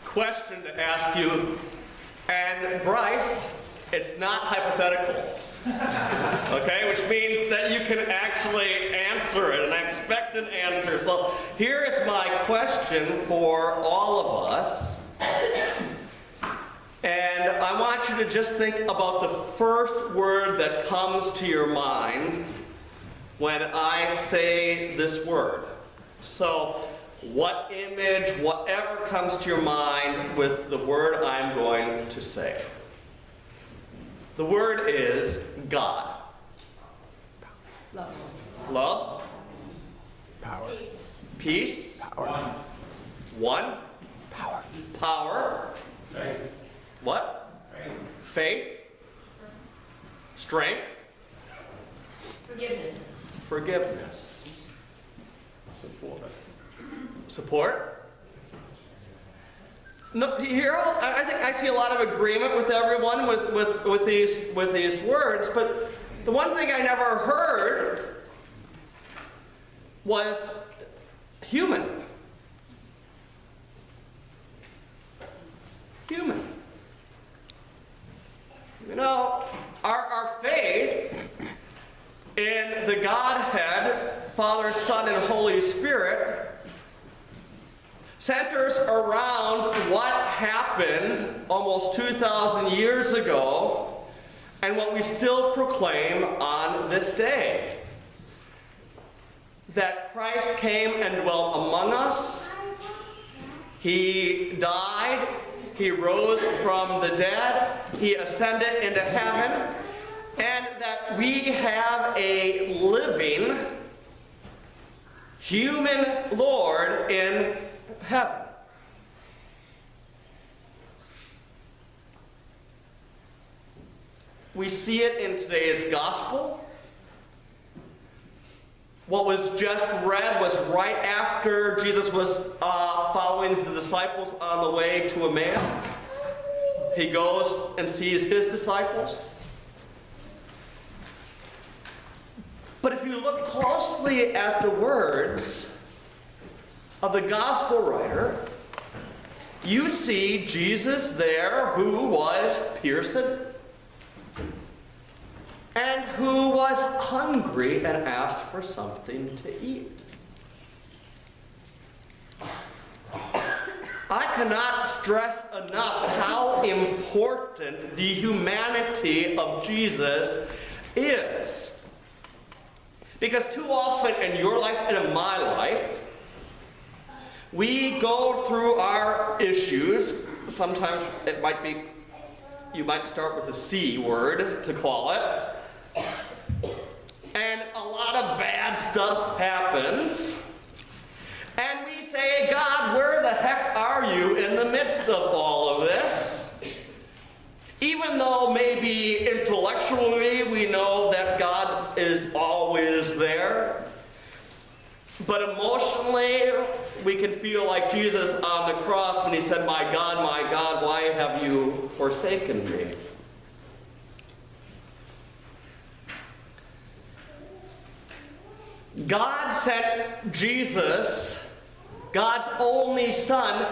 question to ask you. And Bryce, it's not hypothetical. Okay, which means that you can actually answer it, and I expect an answer. So here is my question for all of us. And I want you to just think about the first word that comes to your mind when I say this word. So what image, whatever comes to your mind with the word I'm going to say. The word is God. Love. Love. Power. Peace. Power. One. Power. Power. Faith. What? Faith. Strength. Forgiveness. Forgiveness. Support. Support. No, here I think I see a lot of agreement with everyone with these words, but the one thing I never heard was human. Human. You know, our faith in the Godhead, Father, Son, and Holy Spirit, centers around what happened almost 2,000 years ago and what we still proclaim on this day. That Christ came and dwelt among us. He died. He rose from the dead. He ascended into heaven. And that we have a living human Lord in heaven. We see it in today's gospel. What was just read was right after Jesus was following the disciples on the way to Emmaus. He goes and sees his disciples. But if you look closely at the words of the gospel writer, you see Jesus there who was pierced and who was hungry and asked for something to eat. I cannot stress enough how important the humanity of Jesus is. Because too often in your life and in my life, we go through our issues. Sometimes it might be, you might start with a C word to call it. And a lot of bad stuff happens. And we say, God, where the heck are you in the midst of all of this? Even though maybe intellectually we know that God is always there, but emotionally we can feel like Jesus on the cross when he said, my God, why have you forsaken me? God sent Jesus, God's only Son,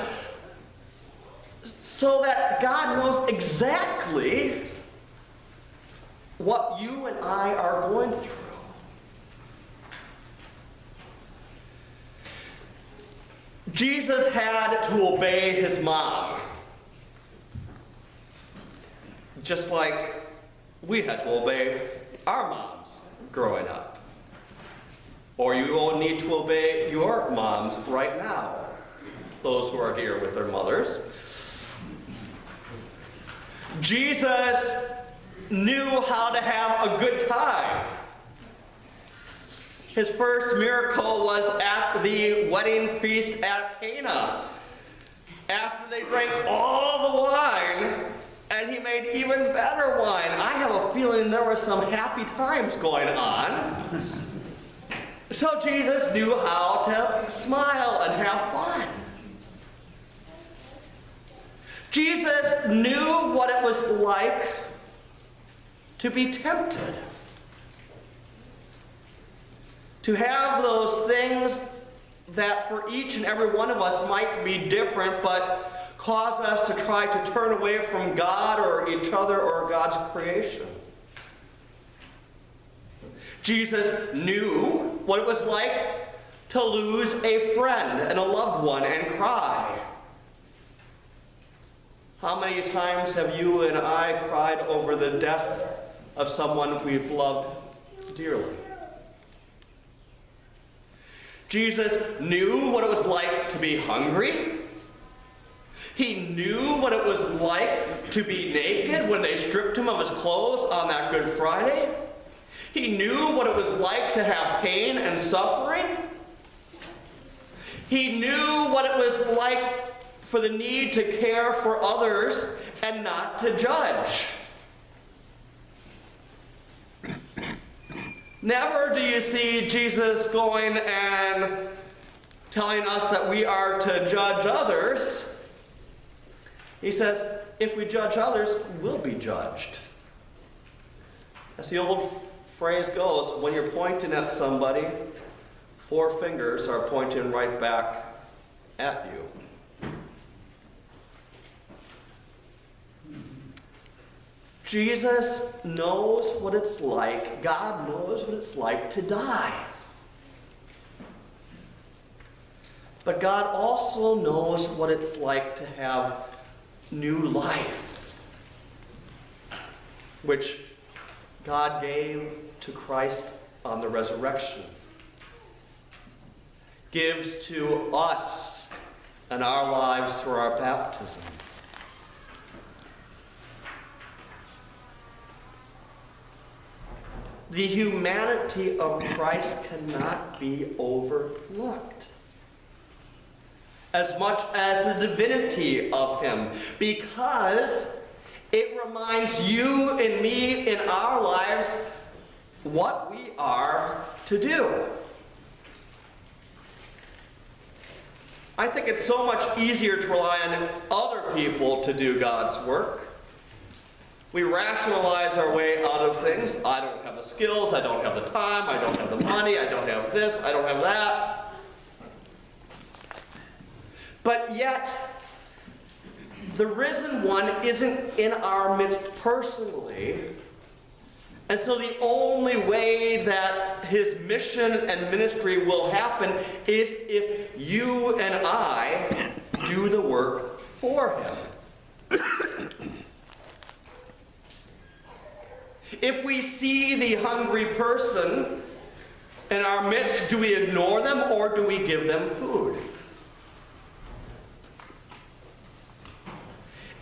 so that God knows exactly what you and I are going through. Jesus had to obey his mom, just like we had to obey our moms growing up. Or you will need to obey your moms right now, those who are here with their mothers. Jesus knew how to have a good time. His first miracle was at the wedding feast at Cana. After they drank all the wine, and he made even better wine. I have a feeling there were some happy times going on. So Jesus knew how to smile and have fun. Jesus knew what it was like to be tempted. To have those things that for each and every one of us might be different, but cause us to try to turn away from God or each other or God's creation. Jesus knew what it was like to lose a friend and a loved one and cry. How many times have you and I cried over the death of someone we've loved dearly? Jesus knew what it was like to be hungry. He knew what it was like to be naked when they stripped him of his clothes on that Good Friday. He knew what it was like to have pain and suffering. He knew what it was like for the need to care for others and not to judge. Never do you see Jesus going and telling us that we are to judge others. He says, if we judge others, we'll be judged. As the old phrase goes, when you're pointing at somebody, 4 fingers are pointing right back at you. Jesus knows what it's like, God knows what it's like to die. But God also knows what it's like to have new life, which God gave to Christ on the resurrection, gives to us in our lives through our baptism. The humanity of Christ cannot be overlooked, as much as the divinity of him, because it reminds you and me in our lives what we are to do. I think it's so much easier to rely on other people to do God's work. We rationalize our way out of things. I don't have the skills, I don't have the time, I don't have the money, I don't have this, I don't have that. But yet, the risen one isn't in our midst personally. And so the only way that his mission and ministry will happen is if you and I do the work for him. If we see the hungry person in our midst, do we ignore them or do we give them food?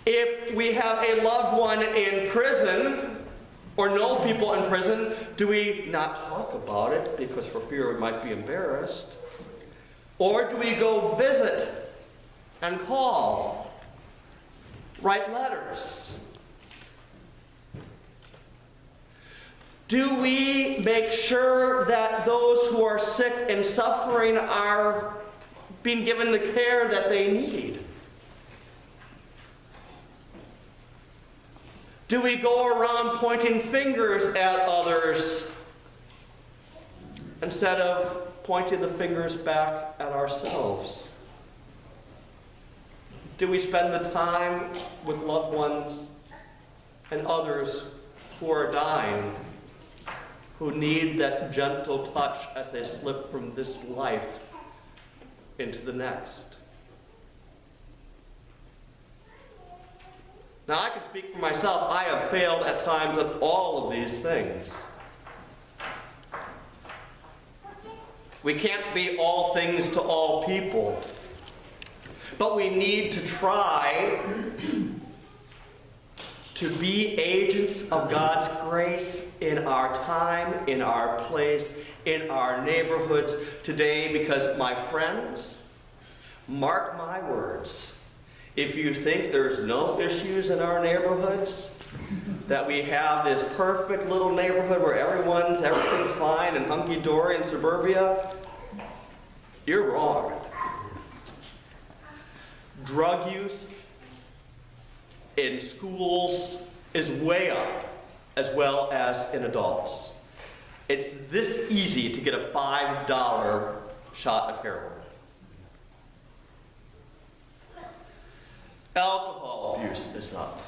If we have a loved one in prison or know people in prison, do we not talk about it because for fear we might be embarrassed? Or do we go visit and call, write letters? Do we make sure that those who are sick and suffering are being given the care that they need? Do we go around pointing fingers at others instead of pointing the fingers back at ourselves? Do we spend the time with loved ones and others who are dying, who need that gentle touch as they slip from this life into the next? Now, I can speak for myself. I have failed at times at all of these things. We can't be all things to all people, but we need to try to be agents of God's grace in our time, in our place, in our neighborhoods today, because my friends, mark my words, if you think there's no issues in our neighborhoods, that we have this perfect little neighborhood where everything's fine and hunky-dory in suburbia, you're wrong. Drug use in schools is way up, as well as in adults. It's this easy to get a $5 shot of heroin. Alcohol abuse is up.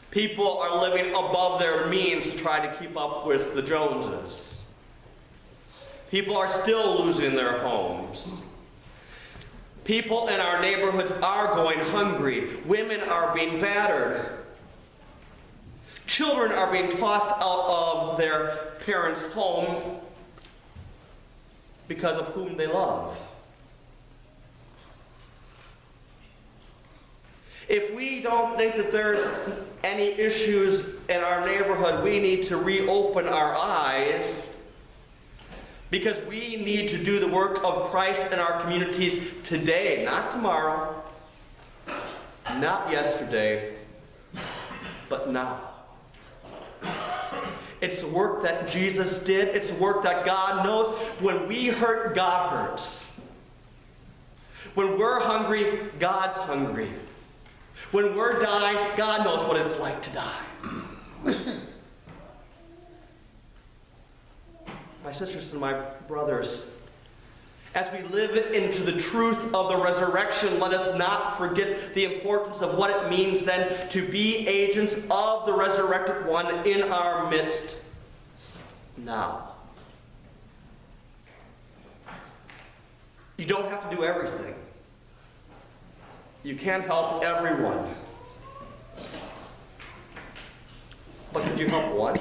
People are living above their means to try to keep up with the Joneses. People are still losing their homes. People in our neighborhoods are going hungry. Women are being battered. Children are being tossed out of their parents' home because of whom they love. If we don't think that there's any issues in our neighborhood, we need to reopen our eyes, because we need to do the work of Christ in our communities today, not tomorrow, not yesterday, but now. It's the work that Jesus did. It's the work that God knows. When we hurt, God hurts. When we're hungry, God's hungry. When we're dying, God knows what it's like to die. My sisters and my brothers, as we live into the truth of the resurrection, let us not forget the importance of what it means then to be agents of the resurrected one in our midst now. You don't have to do everything. You can't help everyone. But could you help one?